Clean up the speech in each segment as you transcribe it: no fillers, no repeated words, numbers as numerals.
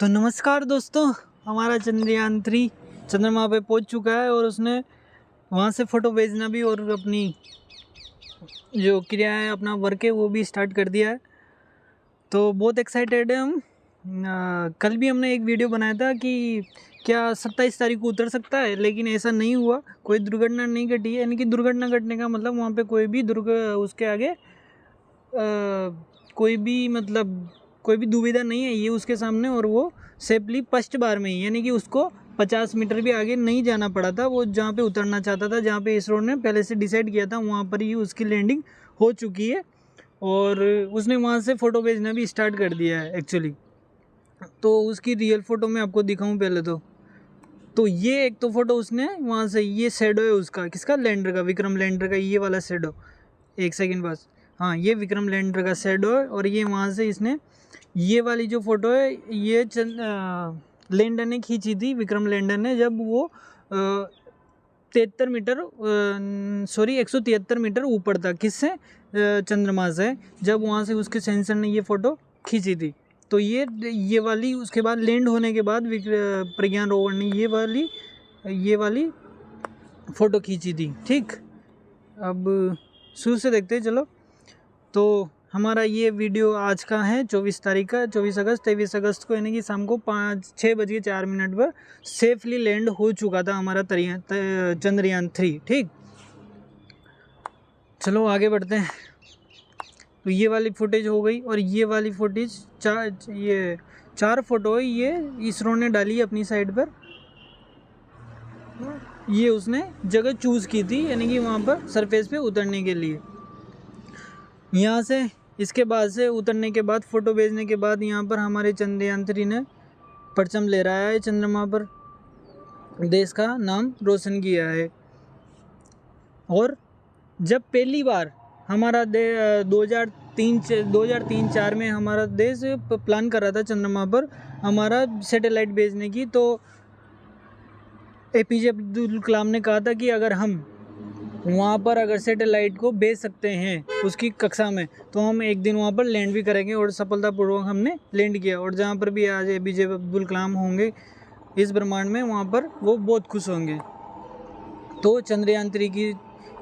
तो नमस्कार दोस्तों, हमारा चंद्रयान 3 चंद्रमा पे पहुंच चुका है और उसने वहां से फ़ोटो भेजना भी और अपनी जो क्रिया है, अपना वर्क है वो भी स्टार्ट कर दिया है। तो बहुत एक्साइटेड है हम। कल भी हमने एक वीडियो बनाया था कि क्या 27 तारीख को उतर सकता है, लेकिन ऐसा नहीं हुआ। कोई दुर्घटना नहीं घटी है, यानी कि दुर्घटना घटने का मतलब वहाँ पे कोई भी उसके आगे कोई भी दुविधा नहीं है ये उसके सामने, और वो सेफली फर्स्ट बार में ही, यानी कि उसको 50 मीटर भी आगे नहीं जाना पड़ा था। वो जहाँ पे उतरना चाहता था, जहाँ पे इसरो ने पहले से डिसाइड किया था, वहाँ पर ही उसकी लैंडिंग हो चुकी है और उसने वहाँ से फ़ोटो भेजना भी स्टार्ट कर दिया है एक्चुअली। तो उसकी रियल फ़ोटो मैं आपको दिखाऊँ पहले तो ये एक तो फ़ोटो उसने वहाँ से, ये शेडो है उसका, किसका, लैंडर का, विक्रम लैंडर का, ये वाला शेडो। एक सेकंड बस, हाँ, ये विक्रम लैंडर का शेडो है। और ये वहाँ से इसने ये वाली जो फ़ोटो है ये लैंडर ने खींची थी, विक्रम लैंडर ने, जब वो 173 मीटर ऊपर था, किससे, चंद्रमा से, जब वहाँ से उसके सेंसर ने ये फ़ोटो खींची थी। तो ये वाली उसके बाद लैंड होने के बाद प्रज्ञान रोवर ने ये वाली फ़ोटो खींची थी। ठीक, अब शुरू से देखते हैं, चलो। तो हमारा ये वीडियो आज का है 24 तारीख का, 23 अगस्त को, यानी कि शाम को 6:04 पर सेफली लैंड हो चुका था हमारा चंद्रयान 3। ठीक, चलो आगे बढ़ते हैं। तो ये वाली फुटेज हो गई, और ये वाली फुटेज चार फोटो है, ये इसरो ने डाली अपनी साइड पर। ये उसने जगह चूज़ की थी, यानी कि वहाँ पर सरफेस पे उतरने के लिए। यहाँ से इसके बाद से उतरने के बाद, फ़ोटो भेजने के बाद, यहाँ पर हमारे चंद्रयान 3 ने परचम ले रहा है चंद्रमा पर, देश का नाम रोशन किया है। और जब पहली बार हमारा 2003-4 में हमारा देश प्लान कर रहा था चंद्रमा पर हमारा सैटेलाइट भेजने की, तो APJ अब्दुल कलाम ने कहा था कि अगर हम वहाँ पर अगर सैटेलाइट को भेज सकते हैं उसकी कक्षा में, तो हम एक दिन वहाँ पर लैंड भी करेंगे। और सफलतापूर्वक हमने लैंड किया, और जहाँ पर भी आज APJ अब्दुल कलाम होंगे इस ब्रह्मांड में, वहाँ पर वो बहुत खुश होंगे। तो चंद्रयान 3 की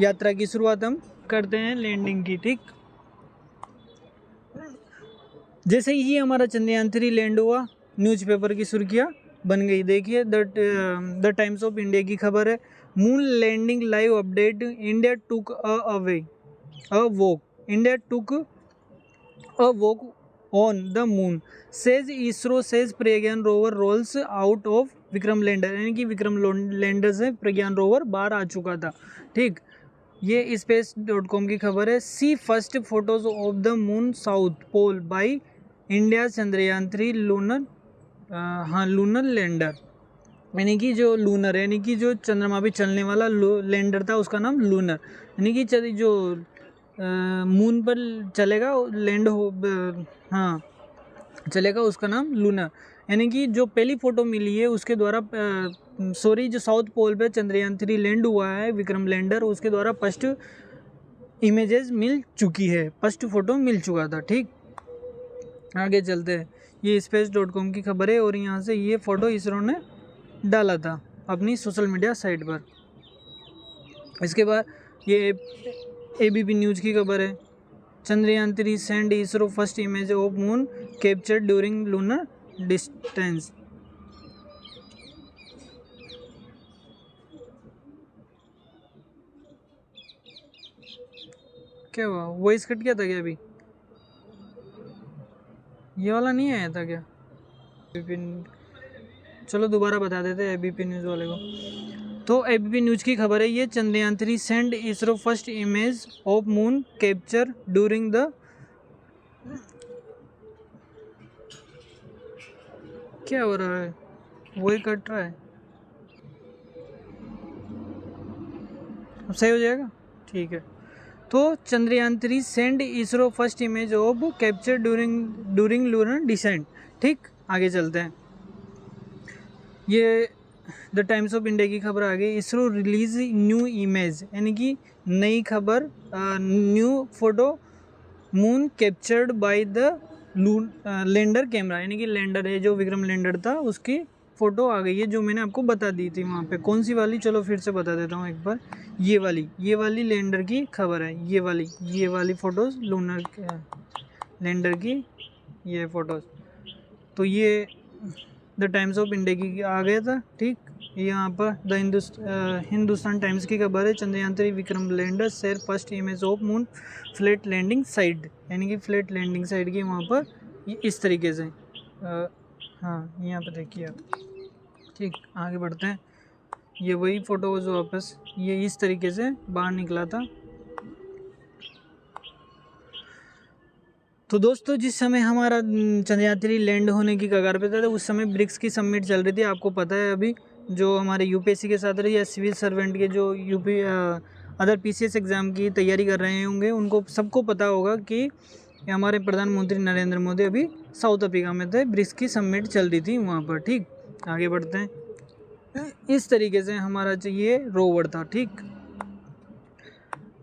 यात्रा की शुरुआत हम करते हैं लैंडिंग की। ठीक, जैसे ही हमारा चंद्रयान 3 लैंड हुआ, न्यूज़पेपर की सुर्खियाँ बन गई। देखिए, द टाइम्स ऑफ इंडिया की खबर है, moon landing live update, India took a walk on the moon, says ISRO, says Pragyan rover rolls out of Vikram lander, यानी कि विक्रम लैंडर से प्रज्ञान रोवर बाहर आ चुका था। ठीक, ये space.com की खबर है। See first photos of the moon south pole by India Chandrayaan 3 lunar lander, यानी कि जो लूनर, यानी कि जो चंद्रमा पे चलने वाला लैंडर था, उसका नाम लूनर, यानी कि जो मून पर चलेगा, लैंड हो, हाँ, चलेगा, उसका नाम लूनर। यानी कि जो पहली फ़ोटो मिली है उसके द्वारा, जो साउथ पोल पे चंद्रयान 3 लैंड हुआ है विक्रम लैंडर, उसके द्वारा फर्स्ट इमेजेस मिल चुकी है, फर्स्ट फ़ोटो मिल चुका था। ठीक, आगे चलते हैं। ये space.com की खबर है, और यहाँ से ये फ़ोटो इसरो ने डाला था अपनी सोशल मीडिया साइट पर। इसके बाद ये ABP न्यूज़ की खबर है, Chandrayaan 3 send ISRO first image of moon captured during lunar distance. क्या हुआ, वॉइस कट गया था क्या अभी? ये वाला नहीं आया था क्या? चलो दोबारा बता देते हैं ABP न्यूज़ वाले को। तो ABP न्यूज़ की खबर है, ये Chandrayaan 3 send ISRO first image of moon capture during the, क्या हो रहा है, वही कट रहा है, अब सही हो जाएगा। ठीक है, तो Chandrayaan 3 send ISRO first image of capture during lunar descent. ठीक, आगे चलते हैं। ये द टाइम्स ऑफ इंडिया की खबर आ गई, इसरो रिलीज न्यू इमेज, यानी कि नई खबर, new photo moon captured by the lander camera, यानी कि लैंडर है जो विक्रम लैंडर था उसकी फ़ोटो आ गई है, जो मैंने आपको बता दी थी वहाँ पे। कौन सी वाली, चलो फिर से बता देता हूँ एक बार। ये वाली लैंडर की खबर है, ये वाली फ़ोटोज़ लूनर लैंडर की ये फ़ोटोज़। तो ये द टाइम्स ऑफ इंडिया की आ गया था, ठीक। यहाँ पर द हिंदुस्तान टाइम्स की खबर है, Chandrayaan 3 Vikram lander share first image of moon flat landing side, यानी कि फ्लैट लैंडिंग साइड की वहाँ पर इस तरीके से हाँ यहाँ पर देखिए आप, ठीक। आगे बढ़ते हैं। ये वही फ़ोटोज़ वापस ये इस तरीके से बाहर निकला था। तो दोस्तों जिस समय हमारा चंद्रयान 3 लैंड होने की कगार पे था, तो उस समय ब्रिक्स की समिट चल रही थी। आपको पता है अभी जो हमारे यूपीएससी के साथ रही या सिविल सर्वेंट के जो अदर पीसीएस एग्ज़ाम की तैयारी कर रहे होंगे, उनको सबको पता होगा कि हमारे प्रधानमंत्री नरेंद्र मोदी अभी साउथ अफ्रीका में थे, ब्रिक्स की समिट चल रही थी वहाँ पर, ठीक। आगे बढ़ते हैं। इस तरीके से हमारा ये रोवर था, ठीक।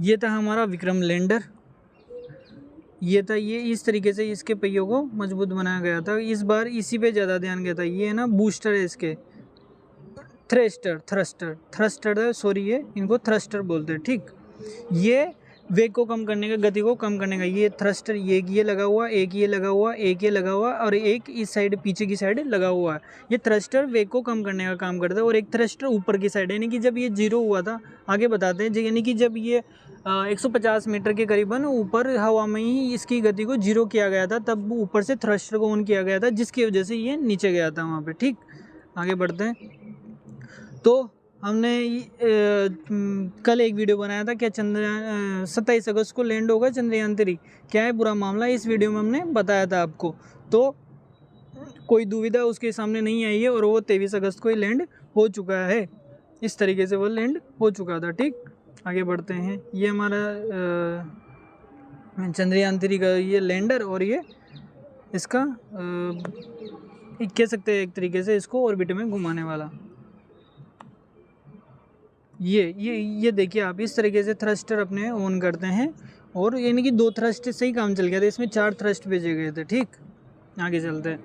ये था हमारा विक्रम लैंडर, ये था। ये इस तरीके से इसके पहियों को मजबूत बनाया गया था। इस बार इसी पे ज़्यादा ध्यान गया था। ये है ना बूस्टर है इसके, थ्रस्टर है, सॉरी ये इनको थ्रस्टर बोलते हैं, ठीक। ये वेग को कम करने का, गति को कम करने का ये थ्रस्टर, ये लगा हुआ, एक ये लगा हुआ, एक ये लगा हुआ और एक इस साइड पीछे की साइड लगा हुआ है। ये थ्रस्टर वेग को कम करने का काम करता है और एक थ्रस्टर ऊपर की साइड, यानी कि जब ये 0 हुआ था, आगे बताते हैं, यानी कि जब ये 150 मीटर के करीबन ऊपर हवा में ही इसकी गति को 0 किया गया था, तब ऊपर से थ्रस्टर को ऑन किया गया था, जिसकी वजह से ये नीचे गया था वहाँ पर, ठीक। आगे बढ़ते हैं। तो हमने कल एक वीडियो बनाया था, क्या चंद्रयान 27 अगस्त को लैंड होगा चंद्रयान 3, क्या है पूरा मामला, इस वीडियो में हमने बताया था आपको। तो कोई दुविधा उसके सामने नहीं आई है और वो 23 अगस्त को ही लैंड हो चुका है। इस तरीके से वो लैंड हो चुका था, ठीक। आगे बढ़ते हैं। ये हमारा चंद्रयान 3 का ये लैंडर और ये इसका कह सकते हैं एक तरीके से इसको ऑर्बिट में घुमाने वाला। ये देखिए आप, इस तरीके से थ्रस्टर अपने ऑन करते हैं और यानी कि 2 थ्रस्ट से ही काम चल गया था, इसमें 4 थ्रस्ट भेजे गए थे, ठीक। आगे चलते हैं।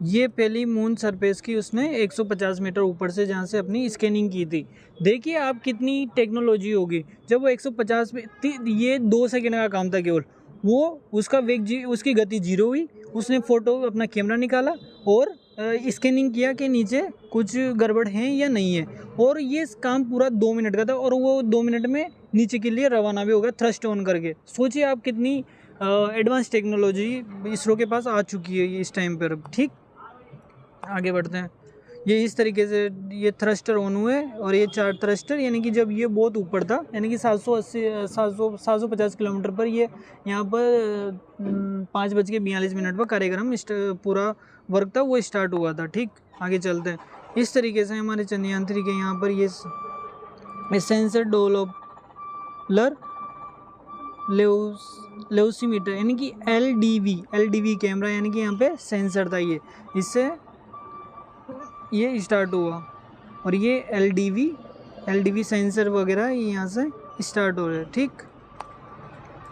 ये पहली मून सरफेस की उसने 150 मीटर ऊपर से जहाँ से अपनी स्कैनिंग की थी। देखिए आप कितनी टेक्नोलॉजी होगी। जब वो 150 में ये 2 सेकेंड का काम था केवल, वो उसका वेग उसकी गति 0 हुई, उसने फ़ोटो अपना कैमरा निकाला और स्कैनिंग किया कि नीचे कुछ गड़बड़ है या नहीं है, और ये काम पूरा 2 मिनट का था और वो 2 मिनट में नीचे के लिए रवाना भी हो गया थ्रस्ट ऑन करके। सोचिए आप कितनी एडवांस टेक्नोलॉजी इसरो के पास आ चुकी है इस टाइम पर, ठीक। आगे बढ़ते हैं। ये इस तरीके से ये थ्रस्टर ऑन हुए और ये 4 थ्रस्टर, यानी कि जब ये बहुत ऊपर था, यानी कि 750 किलोमीटर पर ये यहाँ पर 5:42 पर कार्यक्रम पूरा वर्क था वो स्टार्ट हुआ था, ठीक। आगे चलते हैं। इस तरीके से हमारे चंद्रयान 3 के यहाँ पर ये सेंसर डोपलर लेउसीमीटर, यानी कि एलडीवी कैमरा, यानी कि यहाँ पे सेंसर था, ये इससे ये स्टार्ट हुआ और ये एलडीवी सेंसर वगैरह यहाँ से स्टार्ट हो रहे हैं, ठीक।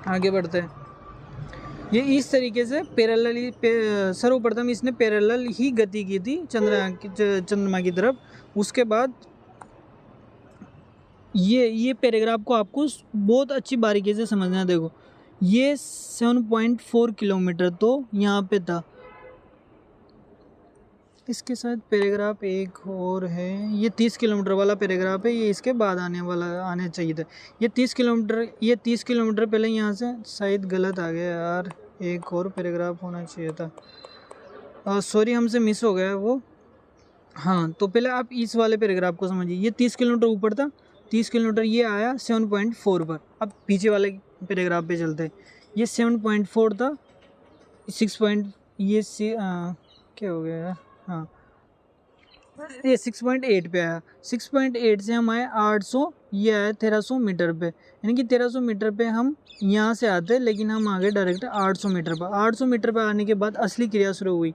आगे बढ़ते हैं। ये इस तरीके से पैरेलल सर्वप्रथम इसने पैरेलल ही गति की थी चंद्रमा की तरफ। उसके बाद ये पैराग्राफ को आपको बहुत अच्छी बारीकी से समझना है। देखो ये 7.4 किलोमीटर तो यहाँ पे था। इसके साथ पैराग्राफ एक और है, ये 30 किलोमीटर वाला पैराग्राफ है, ये इसके बाद आने चाहिए था। ये 30 किलोमीटर पहले यहाँ से शायद गलत आ गया यार, एक और पैराग्राफ होना चाहिए था, सॉरी हमसे मिस हो गया वो। हाँ तो पहले आप इस वाले पैराग्राफ को समझिए। ये 30 किलोमीटर ऊपर था, 30 किलोमीटर ये आया 7.4 पर। अब पीछे वाले पैराग्राफ पे चलते हैं। ये 7.4 था, 6 ये क्या हो गया यार, हाँ ये 6.8 पे आया। 6.8 से हम आए 800, ये आया 1300 मीटर पे, यानी कि 1300 मीटर पे हम यहाँ से आते, लेकिन हम आ गए डायरेक्ट 800 मीटर पर। 800 मीटर पर आने के बाद असली क्रिया शुरू हुई।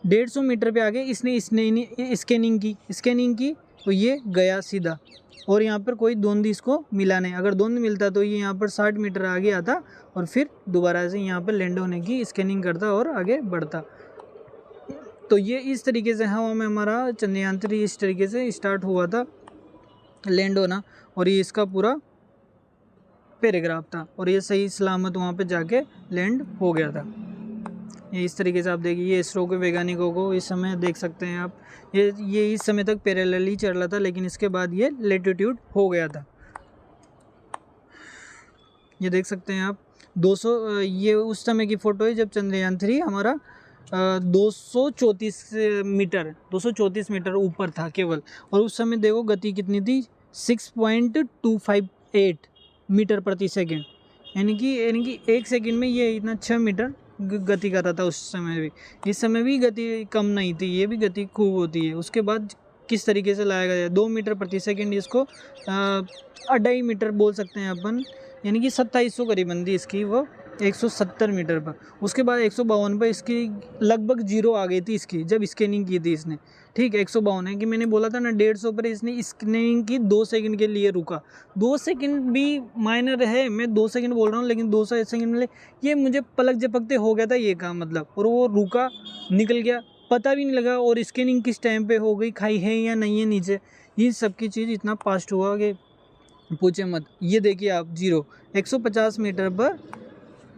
150 मीटर पे आगे इसने स्कैनिंग की तो ये गया सीधा और यहाँ पर कोई धुंध इसको मिला नहीं। अगर धुंध मिलता तो ये यहाँ पर 60 मीटर आगे आता और फिर दोबारा से यहाँ पर लैंड होने की स्कैनिंग करता और आगे बढ़ता। तो ये इस तरीके से हवा में हमारा चंद्रयान 3 इस तरीके से स्टार्ट हुआ था लैंड होना, और ये इसका पूरा पैराग्राफ था, और ये सही सलामत वहाँ पे जाके लैंड हो गया था। ये इस तरीके से आप देखिए, ये इसरो के वैज्ञानिकों को इस समय देख सकते हैं आप, ये इस समय तक पैरेलल ही चल रहा था, लेकिन इसके बाद ये लेटिट्यूड हो गया था। ये देख सकते हैं आप 200, ये उस समय की फ़ोटो है जब चंद्रयान 3 हमारा 234 मीटर ऊपर था केवल, और उस समय देखो गति कितनी थी 6.258 मीटर प्रति सेकेंड, यानी कि 1 सेकेंड में ये इतना 6 मीटर गति कर रहा था उस समय भी। इस समय भी गति कम नहीं थी, ये भी गति खूब होती है। उसके बाद किस तरीके से लाया गया 2 मीटर प्रति सेकेंड, इसको 2.5 मीटर बोल सकते हैं अपन, यानी कि 2700 करीबन थी इसकी वो 170 मीटर पर। उसके बाद 152 पर इसकी लगभग जीरो आ गई थी इसकी, जब स्कैनिंग की थी इसने, ठीक 152 है कि मैंने बोला था ना 150 पर इसने स्कैनिंग की, 2 सेकंड के लिए रुका। 2 सेकंड भी माइनर है, मैं 2 सेकंड बोल रहा हूँ, लेकिन 2 सेकंड में ये मुझे पलक झपकते हो गया था ये काम मतलब, और वो रुका, निकल गया, पता भी नहीं लगा। और स्कैनिंग किस टाइम पे हो गई, खाई है या नहीं है नीचे, ये सब की चीज़ इतना फास्ट हुआ कि पूछे मत। ये देखिए आप 150 मीटर पर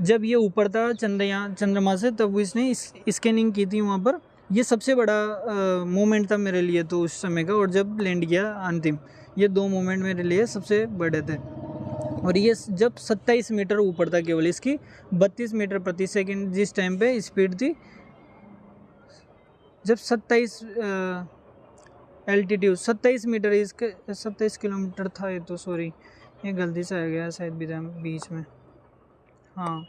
जब ये ऊपर था चंद्रमा से, तब इसने स्कैनिंग की थी वहाँ पर। ये सबसे बड़ा मोमेंट था मेरे लिए तो उस समय का, और जब लैंड किया अंतिम, ये 2 मोमेंट मेरे लिए सबसे बड़े थे। और ये जब 27 मीटर ऊपर था केवल, इसकी 32 मीटर प्रति सेकंड जिस टाइम पे स्पीड थी, जब 27 एल्टीट्यूड 27 मीटर, इसके 27 किलोमीटर था ये तो, सॉरी ये गलती से आ गया शायद बीच में, हाँ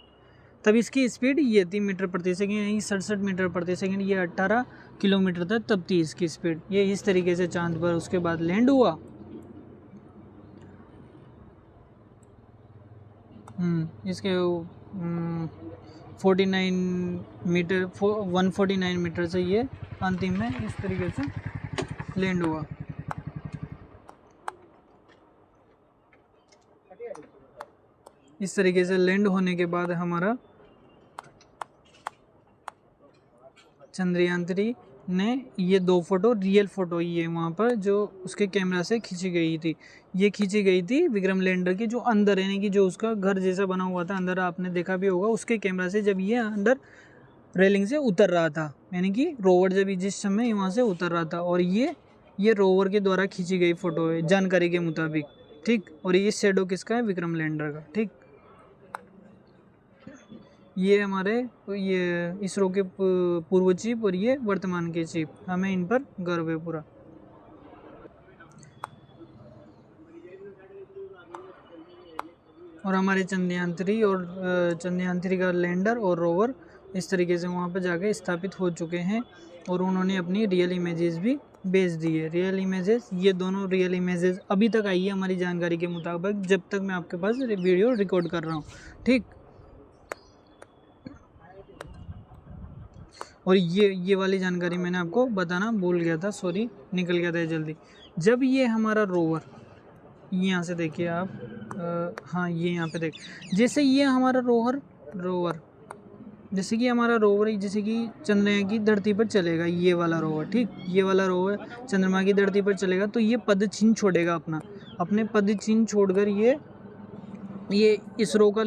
तब इसकी स्पीड ये थी मीटर प्रति सेकंड, यानी 67 मीटर प्रति सेकंड, ये 18 किलोमीटर था तब थी इसकी स्पीड। ये इस तरीके से चांद पर उसके बाद लैंड हुआ। इसके 149 मीटर से ये अंतिम में इस तरीके से लैंड हुआ। इस तरीके से लैंड होने के बाद हमारा चंद्रयान 3 ने ये 2 फोटो, रियल फ़ोटो ये वहाँ पर जो उसके कैमरा से खींची गई थी, ये खींची गई थी विक्रम लैंडर की जो अंदर, यानी कि जो उसका घर जैसा बना हुआ था अंदर, आपने देखा भी होगा उसके कैमरा से, जब ये अंदर रेलिंग से उतर रहा था, यानी कि रोवर जब जिस समय वहाँ से उतर रहा था। और ये रोवर के द्वारा खींची गई फ़ोटो है जानकारी के मुताबिक, ठीक। और ये शेडो किसका है, विक्रम लैंडर का, ठीक। ये हमारे ये इसरो के पूर्व चीफ और ये वर्तमान के चीफ, हमें इन पर गर्व है पूरा। और हमारे चंद्रयान 3 और चंद्रयान 3 का लैंडर और रोवर इस तरीके से वहाँ पर जाके स्थापित हो चुके हैं, और उन्होंने अपनी रियल इमेजेस भी भेज दी है। रियल इमेजेस, ये दोनों रियल इमेजेस अभी तक आई है हमारी जानकारी के मुताबिक, जब तक मैं आपके पास वीडियो रिकॉर्ड कर रहा हूँ, ठीक। और ये वाली जानकारी मैंने आपको बताना भूल गया था, सॉरी, निकल गया था जल्दी। जब ये हमारा रोवर, यहाँ से देखिए आप, हाँ ये यहाँ पे देख, जैसे ये हमारा रोवर जैसे कि हमारा रोवर जैसे कि चंद्रयान की धरती पर चलेगा, ये वाला रोवर, ठीक, ये वाला रोवर चंद्रमा की धरती पर चलेगा, तो ये पद चिन्ह छोड़ेगा अपने पद चिन्ह छोड़कर ये इसरो का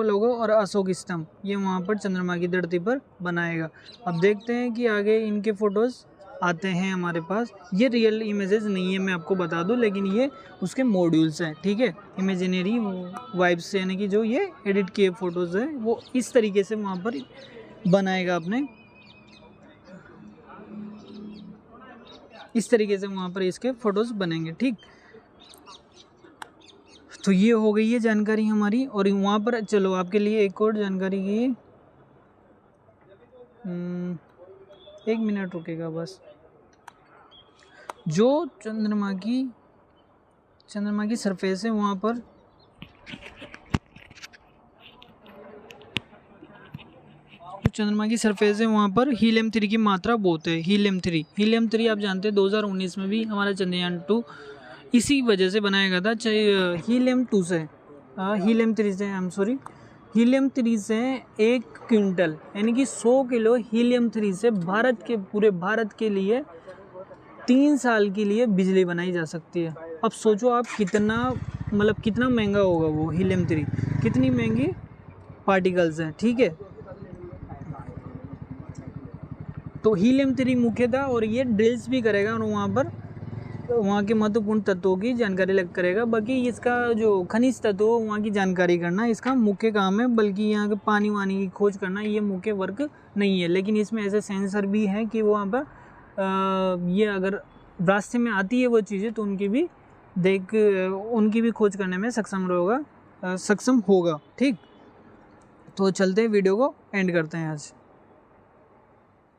लोगो और अशोक स्तंभ ये वहाँ पर चंद्रमा की धरती पर बनाएगा। अब देखते हैं कि आगे इनके फ़ोटोज़ आते हैं हमारे पास। ये रियल इमेजेस नहीं है, मैं आपको बता दूं, लेकिन ये उसके मॉड्यूल्स हैं, ठीक है, इमेजिनरी वाइब्स से, यानी कि जो ये एडिट किए फ़ोटोज़ हैं वो इस तरीके से वहाँ पर बनाएगा इस तरीके से वहाँ पर इसके फ़ोटोज़ बनेंगे, ठीक। तो ये हो गई है जानकारी हमारी। और वहाँ पर चलो आपके लिए एक और जानकारी की, 1 मिनट रुकेगा बस। जो चंद्रमा की सरफेस है वहाँ पर चंद्रमा की सरफेस है वहाँ पर हीलियम 3 की मात्रा बहुत है। हीलियम 3 आप जानते हैं 2019 में भी हमारा चंद्रयान 2 इसी वजह से बनाया गया था। हीलियम 2 से हीलियम 3 से हीलियम 3 से 1 क्विंटल यानी कि 100 किलो हीलियम 3 से पूरे भारत के लिए 3 साल के लिए बिजली बनाई जा सकती है। अब सोचो आप कितना महंगा होगा वो हीलियम 3, कितनी महंगी पार्टिकल्स हैं, ठीक है। तो हीलियम 3 मुख्य था और ये ड्रिल्स भी करेगा और वहाँ के महत्वपूर्ण तत्वों की जानकारी करेगा। बाकी इसका जो खनिज तत्व वहाँ की जानकारी करना इसका मुख्य काम है, बल्कि यहाँ के पानी वानी की खोज करना ये मुख्य वर्क नहीं है। लेकिन इसमें ऐसे सेंसर भी हैं कि वहाँ पर ये अगर रास्ते में आती है वो चीज़ें तो उनकी भी खोज करने में सक्षम होगा। ठीक, तो चलते हैं, वीडियो को एंड करते हैं आज।